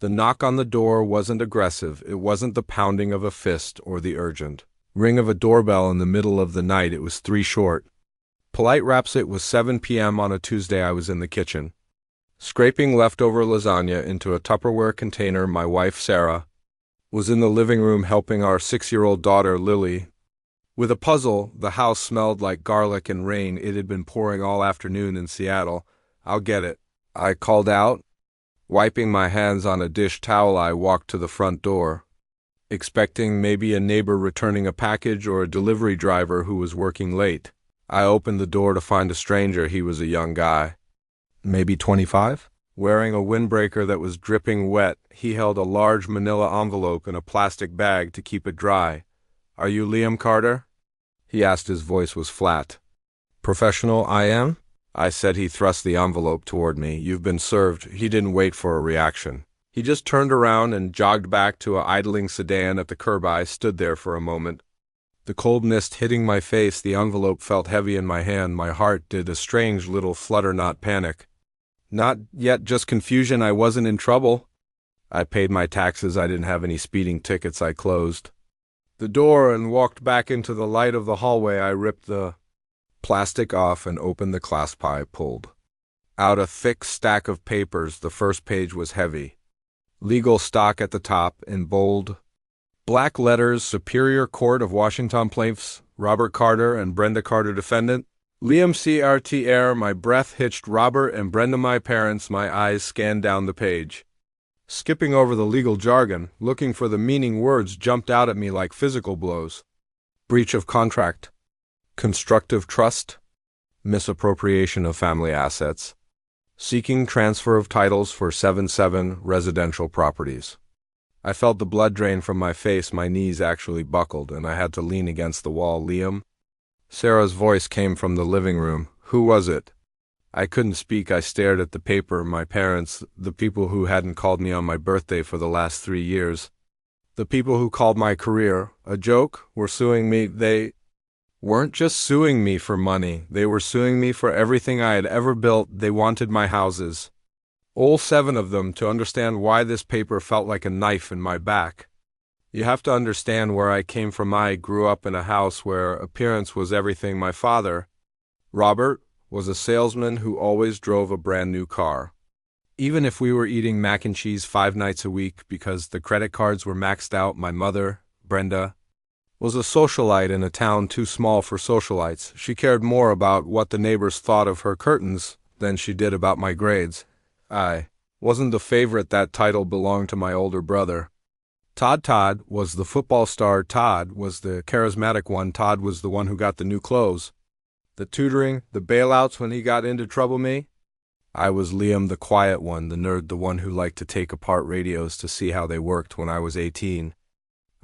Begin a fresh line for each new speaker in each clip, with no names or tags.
The knock on the door wasn't aggressive. It wasn't the pounding of a fist or the urgent ring of a doorbell in the middle of the night. It was 3 short. Polite raps. It was 7 p.m. on a Tuesday. I was in the kitchen, scraping leftover lasagna into a Tupperware container. My wife, Sarah, was in the living room helping our 6-year-old daughter, Lily, with a puzzle. The house smelled like garlic and rain. It had been pouring all afternoon in Seattle. "I'll get it," I called out. Wiping my hands on a dish towel, I walked to the front door, expecting maybe a neighbor returning a package or a delivery driver who was working late. I opened the door to find a stranger. He was a young guy, maybe 25, wearing a windbreaker that was dripping wet. He held a large manila envelope in a plastic bag to keep it dry. "Are you Liam Carter?" he asked. His voice was flat. "Professional, I am," I said. He thrust the envelope toward me. "You've been served." He didn't wait for a reaction. He just turned around and jogged back to a idling sedan at the curb. I stood there for a moment, the cold mist hitting my face. The envelope felt heavy in my hand. My heart did a strange little flutter. Not panic, not yet, just confusion. I wasn't in trouble. I paid my taxes. I didn't have any speeding tickets. I closed the door and walked back into the light of the hallway. I ripped the plastic off and opened the clasp. I pulled out a thick stack of papers. The first page was heavy. Legal stock at the top in bold black letters. Superior Court of Washington Plaintiffs, Robert Carter and Brenda Carter defendant. Liam Carter. My breath hitched. Robert and Brenda, my parents. My eyes scanned down the page, skipping over the legal jargon, looking for the meaning. Words jumped out at me like physical blows. Breach of contract, constructive trust, misappropriation of family assets, seeking transfer of titles for 7 residential properties. I felt the blood drain from my face. My knees actually buckled, and I had to lean against the wall. "Liam?" Sarah's voice came from the living room. "Who was it?" I couldn't speak. I stared at the paper. My parents, the people who hadn't called me on my birthday for the last 3 years, the people who called my career a joke, were suing me. They weren't just suing me for money. They were suing me for everything I had ever built. They wanted my houses, all 7 of them. To understand why this paper felt like a knife in my back, you have to understand where I came from. I grew up in a house where appearance was everything. My father, Robert, was a salesman who always drove a brand new car, even if we were eating mac and cheese 5 nights a week because the credit cards were maxed out. My mother, Brenda, was a socialite in a town too small for socialites. She cared more about what the neighbors thought of her curtains than she did about my grades. I wasn't the favorite. That title belonged to my older brother. Todd was the football star. Todd was the charismatic one. Todd was the one who got the new clothes, the tutoring, the bailouts when he got into trouble. Me, I was Liam, the quiet one, the nerd, the one who liked to take apart radios to see how they worked. When I was 18,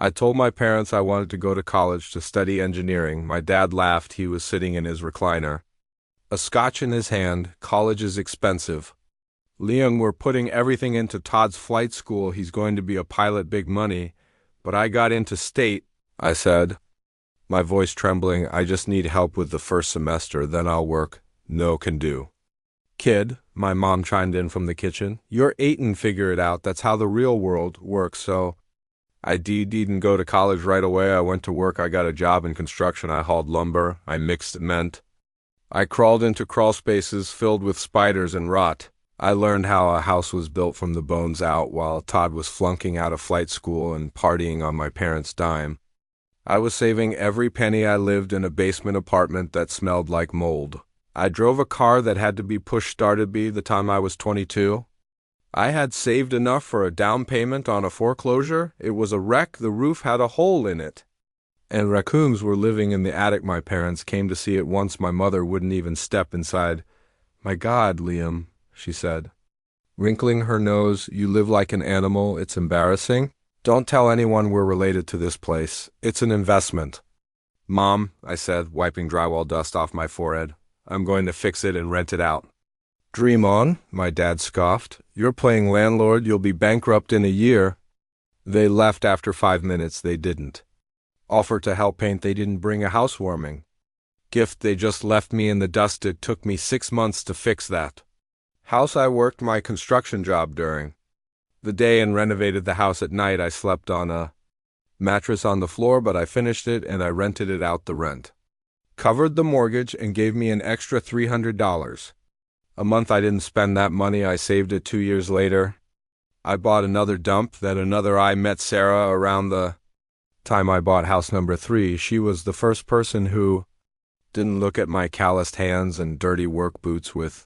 I told my parents I wanted to go to college to study engineering. My dad laughed. He was sitting in his recliner, a scotch in his hand. "College is expensive, Liam. We're putting everything into Todd's flight school. He's going to be a pilot, big money." "But I got into state," I said, my voice trembling. "I just need help with the first semester, then I'll work." "No can do, kid," my mom chimed in from the kitchen. "You're 8 and figure it out. That's how the real world works." So I didn't go to college right away. I went to work. I got a job in construction. I hauled lumber. I mixed cement. I crawled into crawl spaces filled with spiders and rot. I learned how a house was built from the bones out while Todd was flunking out of flight school and partying on my parents' dime. I was saving every penny. I lived in a basement apartment that smelled like mold. I drove a car that had to be push-started by the time I was 22. I had saved enough for a down payment on a foreclosure. It was a wreck. The roof had a hole in it, and raccoons were living in the attic. My parents came to see it once. My mother wouldn't even step inside. "My God, Liam," she said, wrinkling her nose, "you live like an animal. It's embarrassing. Don't tell anyone we're related to this place. It's an investment." "Mom," I said, wiping drywall dust off my forehead, "I'm going to fix it and rent it out." "Dream on," my dad scoffed. "You're playing landlord. You'll be bankrupt in a year." They left after 5 minutes. They didn't offer to help paint. They didn't bring a housewarming gift. They just left me in the dust. It took me 6 months to fix that house I worked my construction job during. the day and renovated the house at night. I slept on a mattress on the floor, but I finished it and I rented it out the rent. Covered the mortgage and gave me an extra $300. A month I didn't spend that money. I saved it 2 years later. I bought another dump. I met Sarah around the time I bought house number 3. She was the first person who didn't look at my calloused hands and dirty work boots with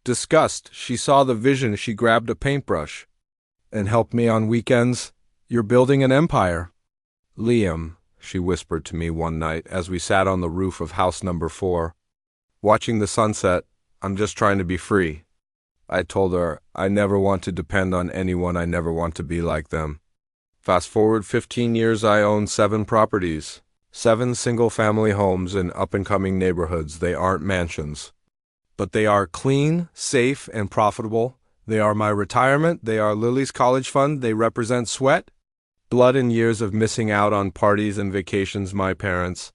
disgust. She saw the vision. She grabbed a paintbrush and helped me on weekends. You're building an empire. Liam, she whispered to me one night as we sat on the roof of house number 4, watching the sunset, I'm just trying to be free. I told her, I never want to depend on anyone. I never want to be like them. Fast forward 15 years, I own 7 properties, 7 single-family homes in up-and-coming neighborhoods. They aren't mansions, but they are clean, safe, and profitable. They are my retirement. They are Lily's college fund. They represent sweat, blood, and years of missing out on parties and vacations. My parents,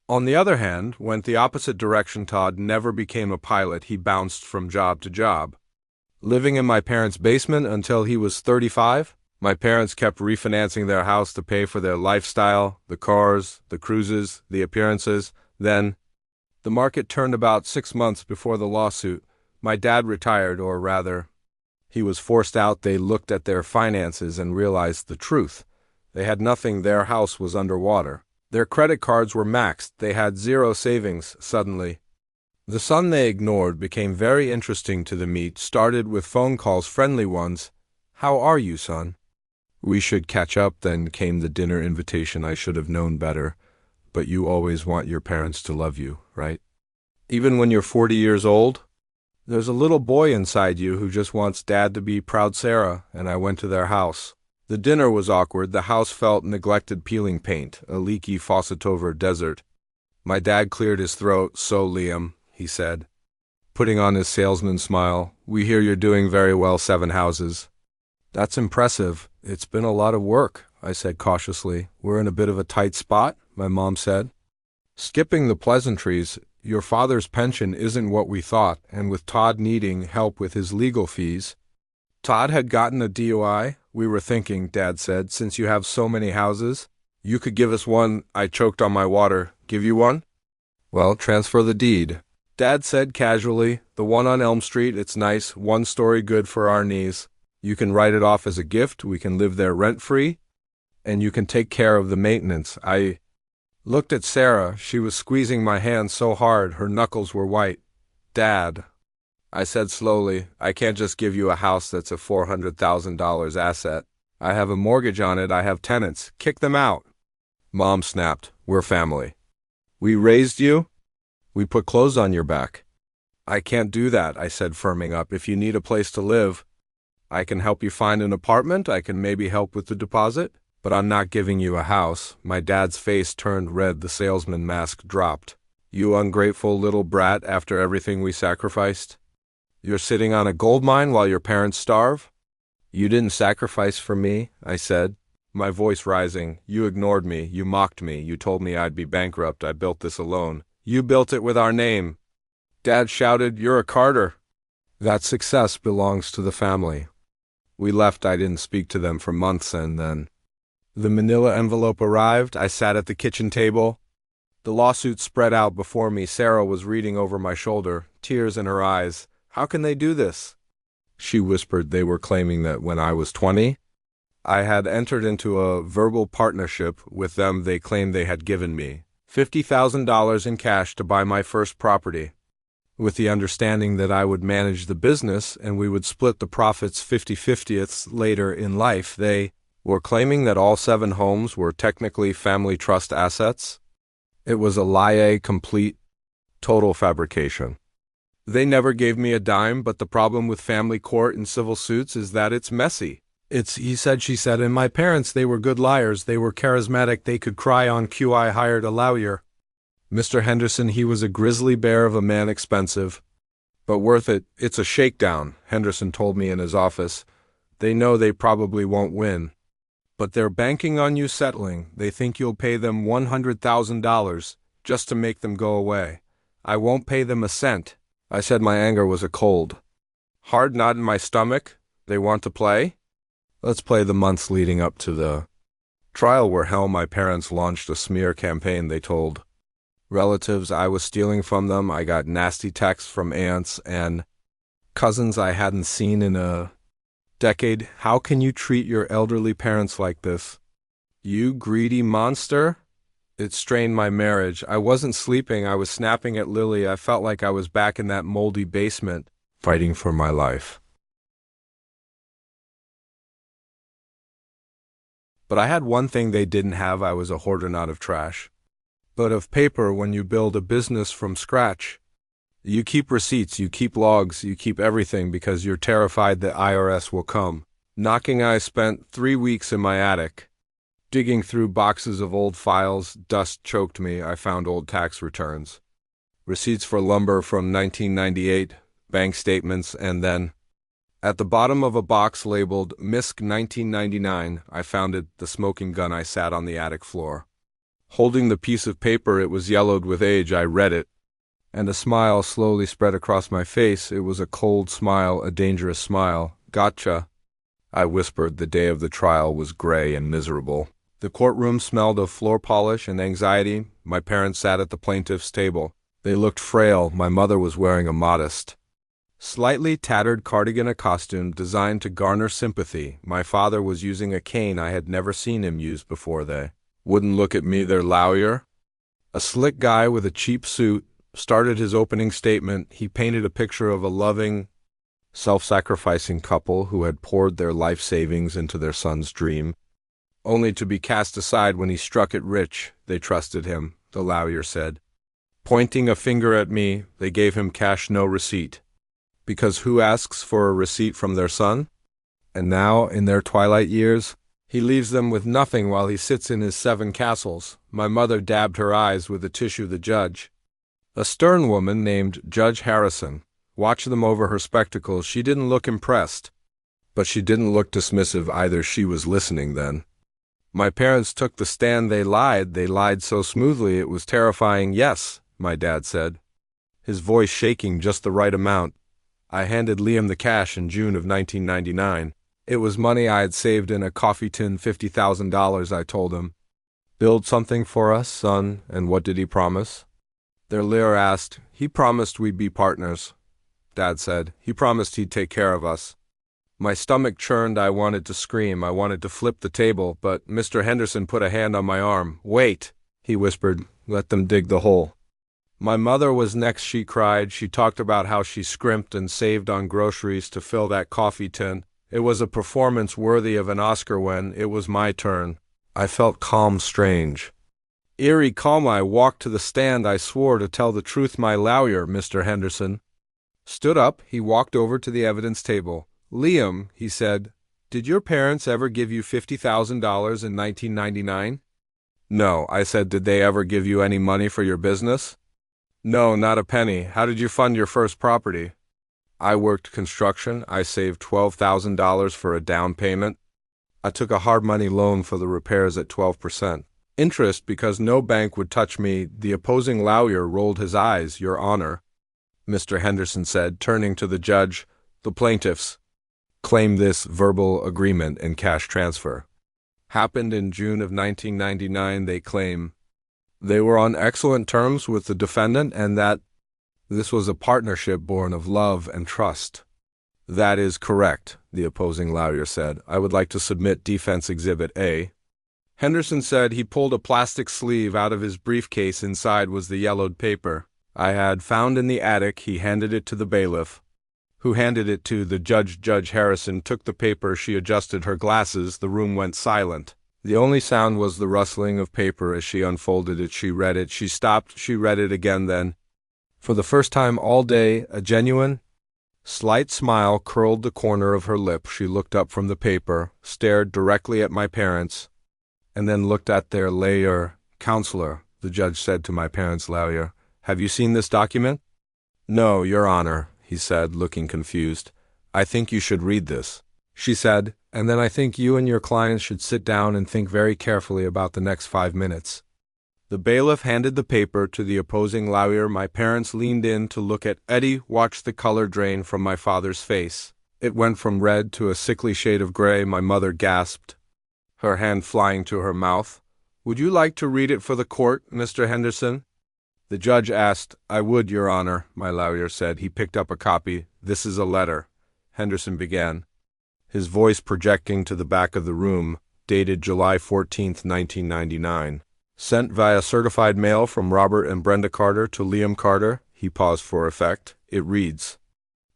on the other hand, went the opposite direction. Todd never became a pilot. He bounced from job to job, living in my parents' basement until he was 35. My parents kept refinancing their house to pay for their lifestyle, the cars, the cruises, the appearances. Then, the market turned about 6 months before the lawsuit. My dad retired, or rather, he was forced out. They looked at their finances and realized the truth. They had nothing. Their house was underwater. Their credit cards were maxed. They had 0 savings. Suddenly, the son they ignored became very interesting to the meet. Started with phone calls, friendly ones. How are you, son? We should catch up. Then came the dinner invitation. I should have known better. But you always want your parents to love you, right? Even when you're 40 years old? There's a little boy inside you who just wants dad to be proud. Sarah and I went to their house. The dinner was awkward. The house felt neglected. Peeling paint, a leaky faucet over desert. My dad cleared his throat. So, Liam, he said, putting on his salesman smile, we hear you're doing very well. 7 houses. That's impressive. It's been a lot of work, I said cautiously. We're in a bit of a tight spot, my mom said. Skipping the pleasantries, your father's pension isn't what we thought, and with Todd needing help with his legal fees. Todd had gotten a DUI. We were thinking, Dad said, since you have so many houses, you could give us one. I choked on my water. Give you one? Well, transfer the deed. Dad said casually, the one on Elm Street, it's nice, 1 story, good for our knees. You can write it off as a gift. We can live there rent-free, and you can take care of the maintenance. I looked at Sarah. She was squeezing my hand so hard her knuckles were white. Dad, I said slowly, I can't just give you a house that's a $400,000 asset. I have a mortgage on it. I have tenants. Kick them out. Mom snapped, we're family. We raised you. We put clothes on your back. I can't do that, I said, firming up. If you need a place to live, I can help you find an apartment. I can maybe help with the deposit. But I'm not giving you a house. My dad's face turned red. The salesman mask dropped. You ungrateful little brat, after everything we sacrificed? You're sitting on a gold mine while your parents starve? You didn't sacrifice for me, I said, my voice rising. You ignored me. You mocked me. You told me I'd be bankrupt. I built this alone. You built it with our name. Dad shouted, you're a Carter. That success belongs to the family. We left. I didn't speak to them for months, and then the manila envelope arrived. I sat at the kitchen table. The lawsuit spread out before me. Sarah was reading over my shoulder, tears in her eyes. How can they do this? She whispered. They were claiming that when I was 20, I had entered into a verbal partnership with them. They claimed they had given me $50,000 in cash to buy my first property, with the understanding that I would manage the business and we would split the profits 50/50 later in life. They were claiming that all 7 homes were technically family trust assets. It was a lie, a complete, total fabrication. They never gave me a dime, but the problem with family court and civil suits is that it's messy. It's he said, she said, and my parents, they were good liars. They were charismatic. They could cry on cue. I hired a lawyer, Mr. Henderson. He was a grizzly bear of a man, expensive, but worth it. It's a shakedown, Henderson told me in his office. They know they probably won't win, but they're banking on you settling. They think you'll pay them $100,000 just to make them go away. I won't pay them a cent. I said my anger was a cold, hard knot in my stomach. They want to play? Let's play the months leading up to the trial were hell. My parents launched a smear campaign. They told relatives I was stealing from them. I got nasty texts from aunts and cousins I hadn't seen in a decade. How can you treat your elderly parents like this? You greedy monster? It strained my marriage. I wasn't sleeping. I was snapping at Lily. I felt like I was back in that moldy basement, fighting for my life. But I had one thing they didn't have. I was a hoarder, not of trash, but of paper. When you build a business from scratch, you keep receipts, you keep logs, you keep everything because you're terrified the IRS will come knocking. I spent 3 weeks in my attic, digging through boxes of old files. Dust choked me. I found old tax returns, receipts for lumber from 1998, bank statements, and then, at the bottom of a box labeled MISC 1999, I found it, the smoking gun. I sat on the attic floor, holding the piece of paper. It was yellowed with age. I read it, and a smile slowly spread across my face. It was a cold smile, a dangerous smile. Gotcha, I whispered. The day of the trial was gray and miserable. The courtroom smelled of floor polish and anxiety. My parents sat at the plaintiff's table. They looked frail. My mother was wearing a modest, slightly tattered cardigan, a costume designed to garner sympathy. My father was using a cane I had never seen him use before. They wouldn't look at me. Their lawyer, a slick guy with a cheap suit, started his opening statement. He painted a picture of a loving, self-sacrificing couple who had poured their life savings into their son's dream, only to be cast aside when he struck it rich. They trusted him, the lawyer said, pointing a finger at me. They gave him cash, no receipt. Because who asks for a receipt from their son? And now, in their twilight years, he leaves them with nothing while he sits in his 7 castles. My mother dabbed her eyes with a tissue. The judge, a stern woman named Judge Harrison, watched them over her spectacles. She didn't look impressed, but she didn't look dismissive either. She was listening then. My parents took the stand. They lied so smoothly it was terrifying. Yes, my dad said, his voice shaking just the right amount. I handed Liam the cash in June of 1999. It was money I had saved in a coffee tin, $50,000. I told him, build something for us, son. And what did he promise? Their lawyer asked. He promised we'd be partners, Dad said. He promised he'd take care of us. My stomach churned. I wanted to scream. I wanted to flip the table, but Mr. Henderson put a hand on my arm. Wait, he whispered. Let them dig the hole. My mother was next. She cried. She talked about how she scrimped and saved on groceries to fill that coffee tin. It was a performance worthy of an Oscar. When it was my turn, I felt calm, strange, eerie calm. I walked to the stand. I swore to tell the truth. My lawyer, Mr. Henderson, stood up. He walked over to the evidence table. Liam, he said, did your parents ever give you $50,000 in 1999? No, I said. Did they ever give you any money for your business? No, not a penny. How did you fund your first property? I worked construction. I saved $12,000 for a down payment. I took a hard money loan for the repairs at 12% interest because no bank would touch me. The opposing lawyer rolled his eyes. Your Honor, Mr. Henderson said, turning to the judge, the plaintiffs claim this verbal agreement and cash transfer happened in June of 1999. They claim they were on excellent terms with the defendant and that this was a partnership born of love and trust. That is correct, the opposing lawyer said. I would like to submit Defense Exhibit A. Henderson said. He pulled a plastic sleeve out of his briefcase. Inside was the yellowed paper I had found in the attic. He handed it to the bailiff, who handed it to the judge. Judge Harrison took the paper. She adjusted her glasses. The room went silent. The only sound was the rustling of paper as she unfolded it. She read it. She stopped. She read it again. Then, for the first time all day, a genuine, slight smile curled the corner of her lip. She looked up from the paper, stared directly at my parents, and then looked at their lawyer. Counselor, the judge said to my parents' lawyer, have you seen this document? No, Your Honor, he said, looking confused. I think you should read this, she said, and then I think you and your clients should sit down and think very carefully about the next 5 minutes. The bailiff handed the paper to the opposing lawyer. My parents leaned in to look at Eddie, watched the color drain from my father's face. It went from red to a sickly shade of gray. My mother gasped, her hand flying to her mouth. "Would you like to read it for the court, Mr. Henderson?" The judge asked. "I would, Your Honor," my lawyer said. He picked up a copy. "This is a letter," Henderson began, his voice projecting to the back of the room, dated July 14th, 1999. "Sent via certified mail from Robert and Brenda Carter to Liam Carter." He paused for effect. It reads,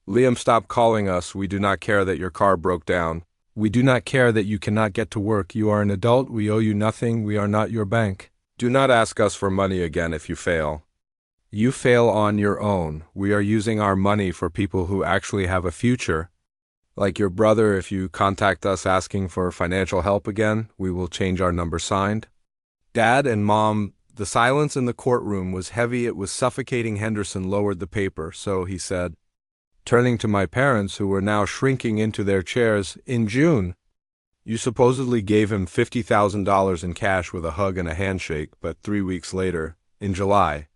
"Liam, stop calling us. We do not care that your car broke down. We do not care that you cannot get to work. You are an adult. We owe you nothing. We are not your bank. Do not ask us for money again if you fail. You fail on your own. We are using our money for people who actually have a future. Like your brother, if you contact us asking for financial help again, we will change our number. Signed, Dad and Mom." The silence in the courtroom was heavy. It was suffocating. Henderson lowered the paper. "So," he said, turning to my parents, who were now shrinking into their chairs, "in June, you supposedly gave him $50,000 in cash with a hug and a handshake, but 3 weeks later, in July,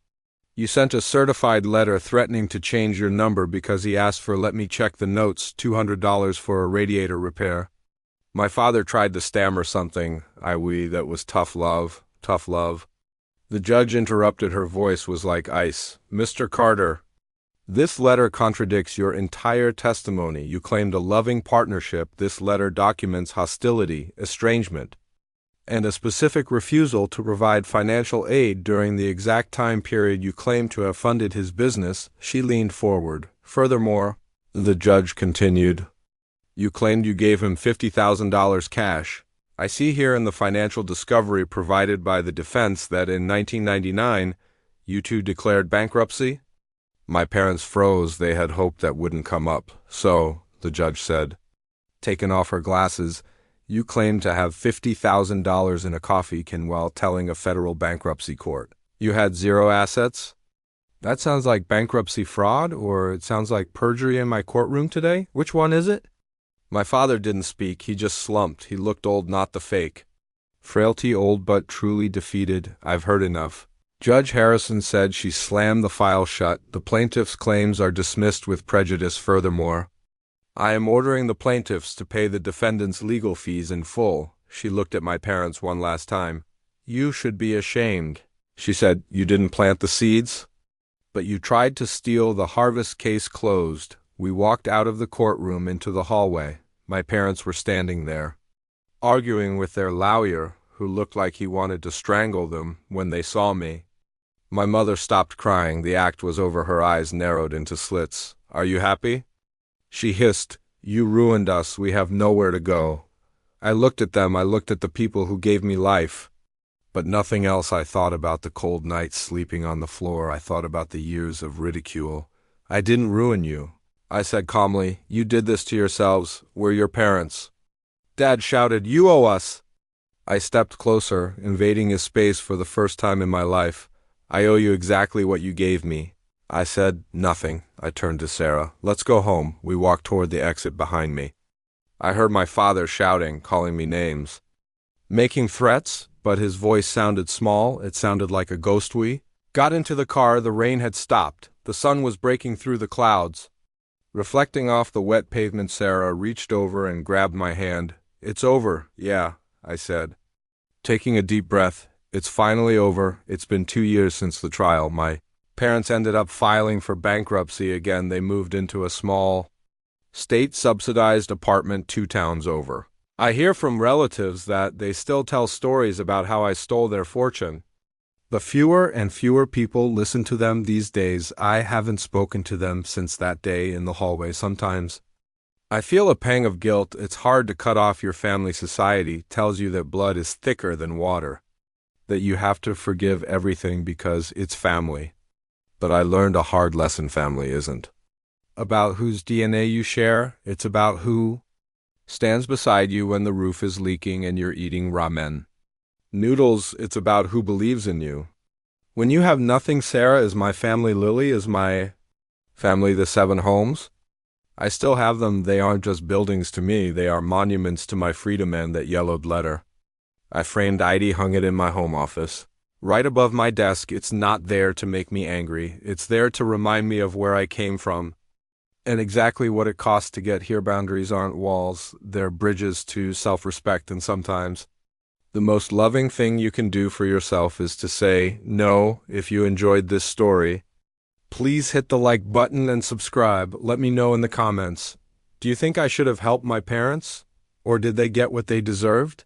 you sent a certified letter threatening to change your number because he asked for, let me check the notes, $200 for a radiator repair." My father tried to stammer something, that was tough love, tough love. The judge interrupted. Her voice was like ice. "Mr. Carter, this letter contradicts your entire testimony. You claimed a loving partnership. This letter documents hostility, estrangement, and a specific refusal to provide financial aid during the exact time period you claim to have funded his business." She leaned forward. "Furthermore," the judge continued, "you claimed you gave him $50,000 cash. I see here in the financial discovery provided by the defense that in 1999, you two declared bankruptcy." My parents froze. They had hoped that wouldn't come up. "So," the judge said, taking off her glasses, "you claim to have $50,000 in a coffee can while telling a federal bankruptcy court you had zero assets? That sounds like bankruptcy fraud, or it sounds like perjury in my courtroom today. Which one is it?" My father didn't speak. He just slumped. He looked old, not the fake. "Frailty old but truly defeated. I've heard enough." Judge Harrison said. She slammed the file shut. "The plaintiff's claims are dismissed with prejudice. Furthermore, I am ordering the plaintiffs to pay the defendant's legal fees in full." She looked at my parents one last time. "You should be ashamed," she said. "You didn't plant the seeds, but you tried to steal the harvest." Case closed. We walked out of the courtroom into the hallway. My parents were standing there, arguing with their lawyer, who looked like he wanted to strangle them when they saw me. My mother stopped crying. The act was over. Her eyes narrowed into slits. "Are you happy?" she hissed. "You ruined us. We have nowhere to go." I looked at them. I looked at the people who gave me life. But nothing else. I thought about the cold nights sleeping on the floor. I thought about the years of ridicule. "I didn't ruin you," I said calmly. "You did this to yourselves. We're your parents." Dad shouted, "You owe us." I stepped closer, invading his space for the first time in my life. "I owe you exactly what you gave me." I said, "Nothing." I turned to Sarah. "Let's go home." We walked toward the exit behind me. I heard my father shouting, calling me names, making threats, but his voice sounded small. It sounded like a ghost. We got into the car. The rain had stopped. The sun was breaking through the clouds, reflecting off the wet pavement. Sarah reached over and grabbed my hand. "It's over." "Yeah," I said, taking a deep breath. "It's finally over. It's been 2 years since the trial. My parents ended up filing for bankruptcy again. They moved into a small, state-subsidized apartment 2 towns over. I hear from relatives that they still tell stories about how I stole their fortune. But fewer and fewer people listen to them these days. I haven't spoken to them since that day in the hallway. Sometimes I feel a pang of guilt. It's hard to cut off your family. Society tells you that blood is thicker than water, that you have to forgive everything because it's family. But I learned a hard lesson. Family isn't about whose DNA you share. It's about who stands beside you when the roof is leaking and you're eating ramen noodles. It's about who believes in you when you have nothing. Sarah is my family. Lily is my family. The 7 homes, I still have them. They aren't just buildings to me. They are monuments to my freedom. And that yellowed letter, I framed ID, hung it in my home office, right above my desk. It's not there to make me angry. It's there to remind me of where I came from and exactly what it costs to get here. Boundaries aren't walls, they're bridges to self-respect, and sometimes the most loving thing you can do for yourself is to say no. If you enjoyed this story, please hit the like button and subscribe. Let me know in the comments. Do you think I should have helped my parents? Or did they get what they deserved?